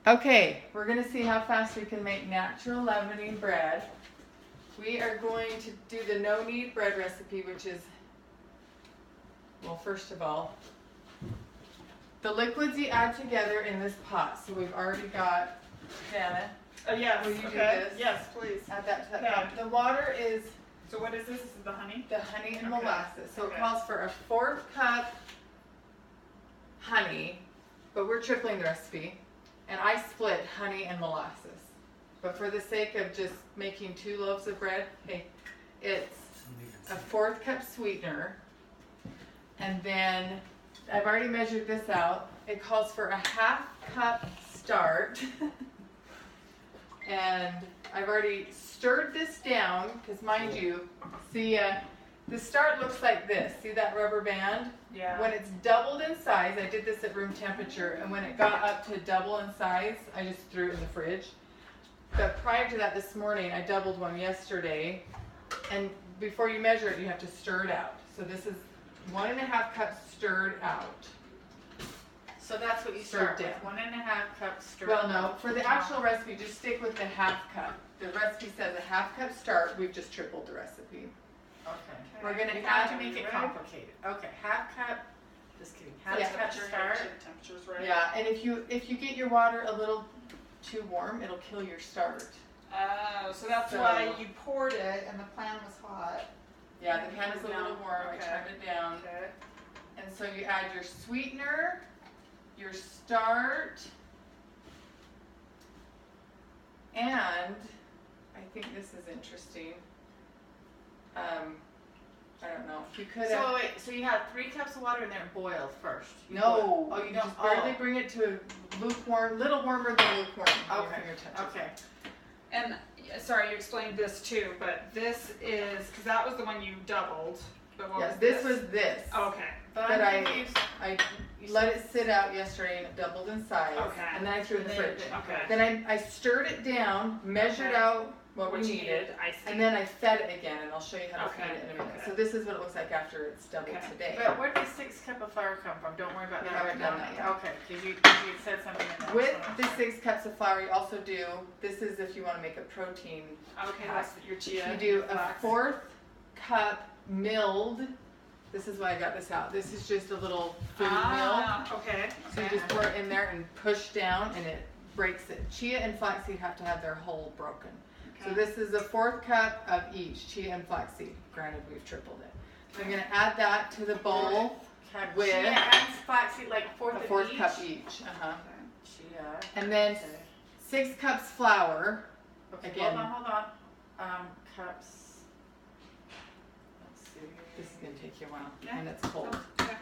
Okay, we're going to see how fast we can make natural leavening bread. We are going to do the no knead bread recipe, which is, well, first of all, the liquids you add together in this pot. So we've already got, Dana. Yes, will you do okay. this? Yes, please. Add that to that Yeah. pot. The water is So what is this? This is the honey? the honey and Okay. molasses. So Okay. it calls for a 4th cup honey, but we're tripling the recipe. And I split honey and molasses. But for the sake of just making 2 loaves of bread, hey, it's a 4th cup sweetener. And then I've already measured this out. It calls for a 1/2 cup starch. And I've already stirred this down, because mind you, see, the starch looks like this. See that rubber band? Yeah. When it's doubled in size, I did this at room temperature, and when it got up to double in size, I just threw it in the fridge. But prior to that this morning, I doubled one yesterday, and before you measure it, you have to stir it out. So this is 1.5 cups stirred out. So that's what you Stirred start with, down. 1.5 cups stirred. Well, no, for the actual recipe, just stick with the 1/2 cup. The recipe says a 1/2 cup starch, we've just tripled the recipe. Okay. We're gonna You have add, to make it complicated. Okay, 1/2 cup, just kidding, 1/2 Yeah. cup starch. Temperature's right. yeah, and if you get your water a little too warm, it'll kill your starch. Oh, so that's So- why you poured it and the pan was hot. Yeah, the pan is a little warm, I Okay. turned it down. Okay. And so you add your sweetener, your starch, and I think this is interesting. I don't know. You could have. So wait, so you have 3 cups of water and then it boils first? You No, boil- Oh, you don't? just barely bring it to a lukewarm, little warmer than lukewarm. on your Okay, fingertips. okay. And sorry, you explained this too, but this is, because that was the one you doubled. But what Yes, was this was this. Okay. But But I'm confused. I let it sit out yesterday and it doubled in size. Okay. And then I threw it in the fridge. Okay. Then I stirred it down, measured Okay. out what we needed, I see. and then I fed it again, and I'll show you how to feed Okay, it in a minute. okay. So this is what it looks like after it's doubled Okay. today. But where did the 6 cup of flour come from? Don't worry about We that. haven't done that yet. Okay, because you said something in there. With so- the 6 cups of flour, you also do, this is if you want to make a protein. Okay, that's your chia. You do a flax. 1/4 cup milled, this is why I got this out. This is just a little food meal. Okay. So you just pour it in there and push down and it breaks it. Chia and flaxseed have to have their hull broken. So Okay. this is a 1/4 cup of each, chia and flaxseed. Granted, we've tripled it. So I'm gonna add that to the bowl, Okay, with- chia and flaxseed, like a 1/4 of 1/4 each? cup each. Chia. And then Okay. 6 cups flour. Okay, Again. hold on. Cups. Let's see. This is gonna take you a while, Yeah. and it's cold. Okay.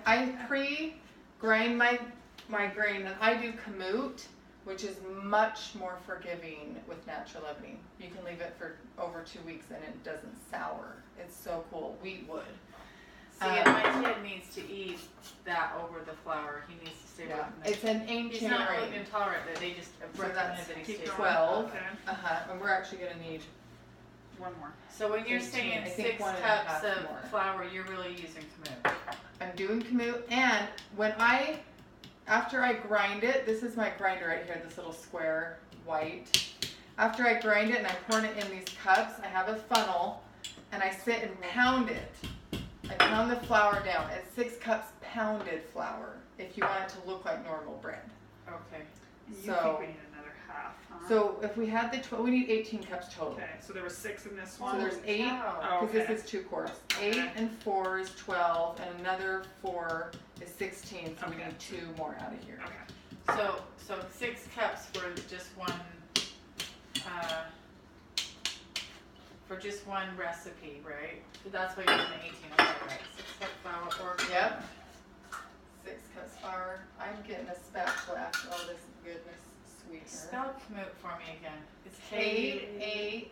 I pre-grind my grain, and I do kamut, which is much more forgiving with natural leavening. You can leave it for over 2 weeks and it doesn't sour. It's so cool. Wheat wood. See, and my kid needs to eat that over the flour. He needs to stay Yeah, with me. it's an He's ancient not grain. gluten intolerant, but they just recommend that's- that he keep stays going. 12. Okay. And we're actually gonna need. One more. So when you're 18, saying I think 6 1.5 cups of more. flour, you're really using kamut. I'm doing kamut, and after I grind it, this is my grinder right here, this little square white. After I grind it and I pour it in these cups, I have a funnel, and I sit and pound it. I pound the flour down. It's 6 cups pounded flour if you want it to look like normal bread. Okay. You So- think we need another half, huh? So if we had we need 18 cups total. Okay, so there was 6 in this So one. there's 8, Wow. Oh, because okay. this is 2 quarts. 8 Okay. and 4 is 12, and another 4 is 16, so we Okay. need 2 more out of here. Okay. So 6 cups for just one recipe, right? So that's why you're doing the 18, okay, right? 6 cup flour or. Yep. 6 cups flour. I'm getting a spatula after all this goodness sweetener. Spell kamut for me again. It's Kamut.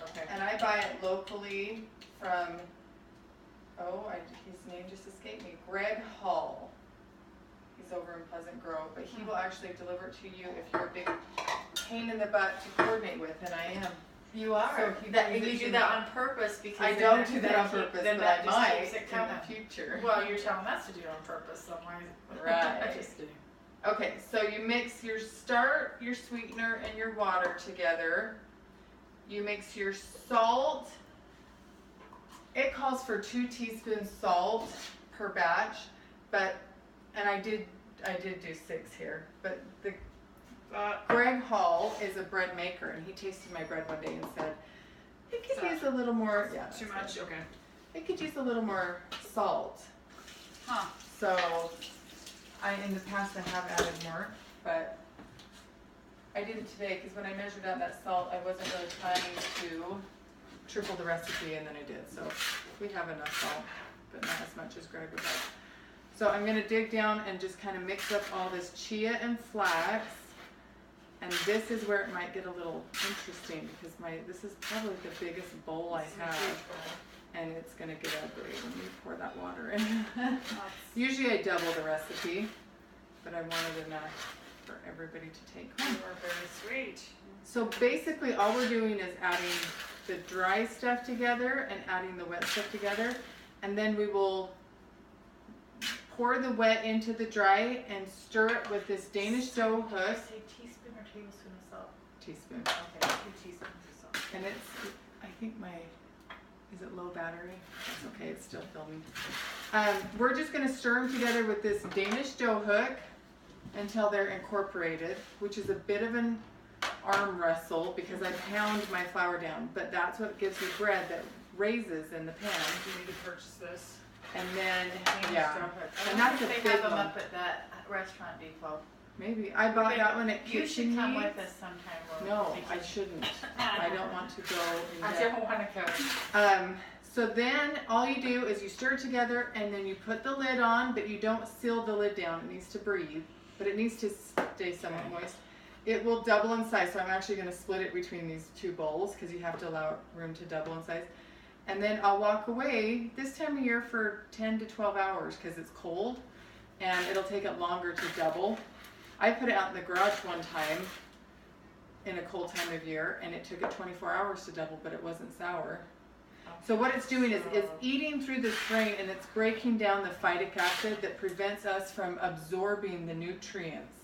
Okay. And I buy it locally from, his name just escaped me, Greg Hall. He's over in Pleasant Grove, but he will actually deliver it to you if you're a big pain in the butt to coordinate with, and I am. You are. So he That, brings and it you to do me. that on purpose because I then don't do that on keep- purpose, then but that I just might keeps it in coming. the future. Well, you're telling us to do it on purpose, so why? Right. Just kidding. Okay, so you mix your start, your sweetener, and your water together. You mix your salt. It calls for 2 teaspoons salt per batch, and I did do 6 here. But Greg Hall is a bread maker, and he tasted my bread one day and said it could use a little more. Yeah, Too much. Okay. It could use a little more salt. Huh. So, in the past I have added more, but I didn't today because when I measured out that salt, I wasn't really planning to triple the recipe, and then I did. So we have enough salt, but not as much as Greg would like. So I'm going to dig down and just kind of mix up all this chia and flax. And this is where it might get a little interesting because this is probably the biggest bowl I have. And it's going to get ugly when you pour that water in. Usually I double the recipe, but I wanted enough for everybody to take home. You are very sweet. So basically all we're doing is adding the dry stuff together and adding the wet stuff together. And then we will pour the wet into the dry and stir it with this Danish dough hook. Say teaspoon or tablespoon of salt? Teaspoon. Okay, 2 teaspoons of salt. And it's, I think is it low battery? That's okay, it's still filming. We're just gonna stir them together with this Danish dough hook until they're incorporated, which is a bit of an arm wrestle because I pound my flour down, but that's what gives you bread that raises in the pan. You need to purchase this. And then, Danish yeah, dough hook. and that's a they big have them one. up at that restaurant depot. Maybe, I bought that one at You Kitchen should come Needs. with us sometime. We'll No, take I you. shouldn't. I don't want to go in I depth. don't want to go. So then all you do is you stir it together and then you put the lid on, but you don't seal the lid down. It needs to breathe, but it needs to stay somewhat moist. It will double in size, so I'm actually going to split it between these 2 bowls because you have to allow room to double in size. And then I'll walk away this time of year for 10 to 12 hours because it's cold and it'll take it longer to double. I put it out in the garage one time in a cold time of year and it took it 24 hours to double, but it wasn't sour. So what it's doing is it's eating through this grain and it's breaking down the phytic acid that prevents us from absorbing the nutrients.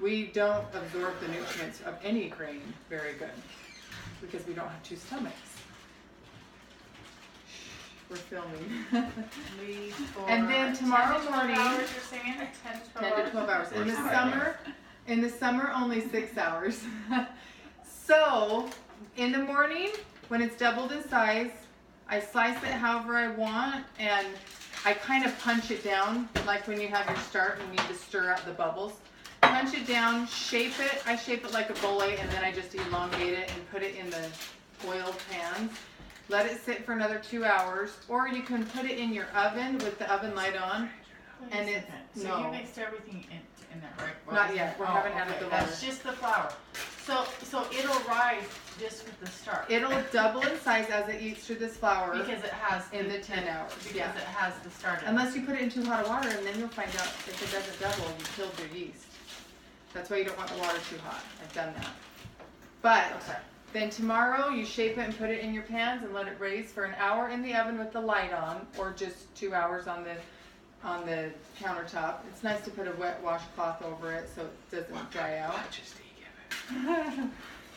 We don't absorb the nutrients of any grain very good because we don't have 2 stomachs. We're filming. And then tomorrow 10 to 12 morning, hours you're saying? 10 to 12 10 hours? to 12 hours. In the summer, only 6 hours. So, in the morning, when it's doubled in size, I slice it however I want, and I kind of punch it down, like when you have your start and you need to stir out the bubbles. Punch it down, shape it. I shape it like a boule, and then I just elongate it and put it in the oiled pans. Let it sit for another 2 hours, or you can put it in your oven with the oven light on. Wait And a it's- second. So no. you mixed everything in that, right? What Not was yet. it? We haven't added the water. That's just the flour. So it'll rise just with the start. It'll double in size as it eats through this flour Because it has in the 10 hours. Because Yeah. it has the start. Unless you put it in too hot of water, and then you'll find out if it doesn't double, you killed your yeast. That's why you don't want the water too hot. I've done that. But Okay. then tomorrow you shape it and put it in your pans and let it raise for an hour in the oven with the light on, or just 2 hours on the countertop. It's nice to put a wet washcloth over it so it doesn't dry out.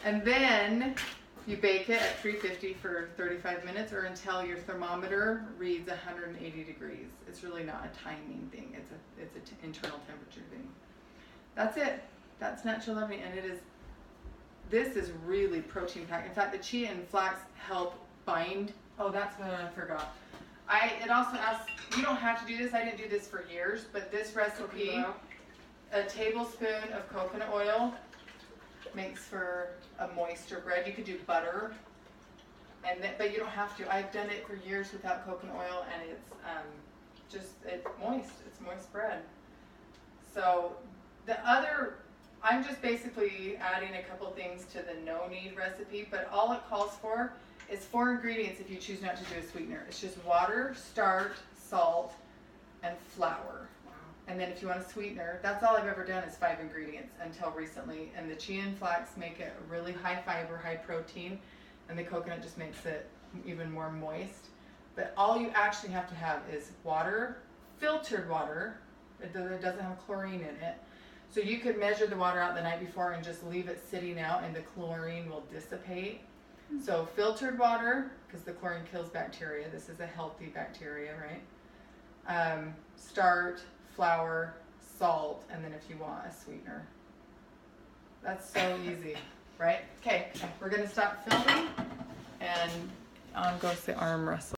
And then you bake it at 350 for 35 minutes or until your thermometer reads 180 degrees. It's really not a timing thing. It's an internal temperature thing. That's it. That's natural leavening, and this is really protein packed. In fact, the chia and flax help bind. Oh, that's what I forgot. It also asks, you don't have to do this. I didn't do this for years, but this recipe, a tablespoon of coconut oil makes for a moister bread. You could do butter, but you don't have to. I've done it for years without coconut oil, and it's moist. It's moist bread. So I'm just basically adding a couple things to the no knead recipe, but all it calls for is 4 ingredients if you choose not to do a sweetener. It's just water, starch, salt, and flour. And then if you want a sweetener, that's all I've ever done is 5 ingredients until recently. And the chia and flax make it really high fiber, high protein, and the coconut just makes it even more moist. But all you actually have to have is water, filtered water. It doesn't have chlorine in it. So you could measure the water out the night before and just leave it sitting out and the chlorine will dissipate. So filtered water, because the chlorine kills bacteria. This is a healthy bacteria, right? Starch, flour, salt, and then if you want a sweetener. That's so easy, right? Okay, we're gonna stop filming and on goes the arm wrestle.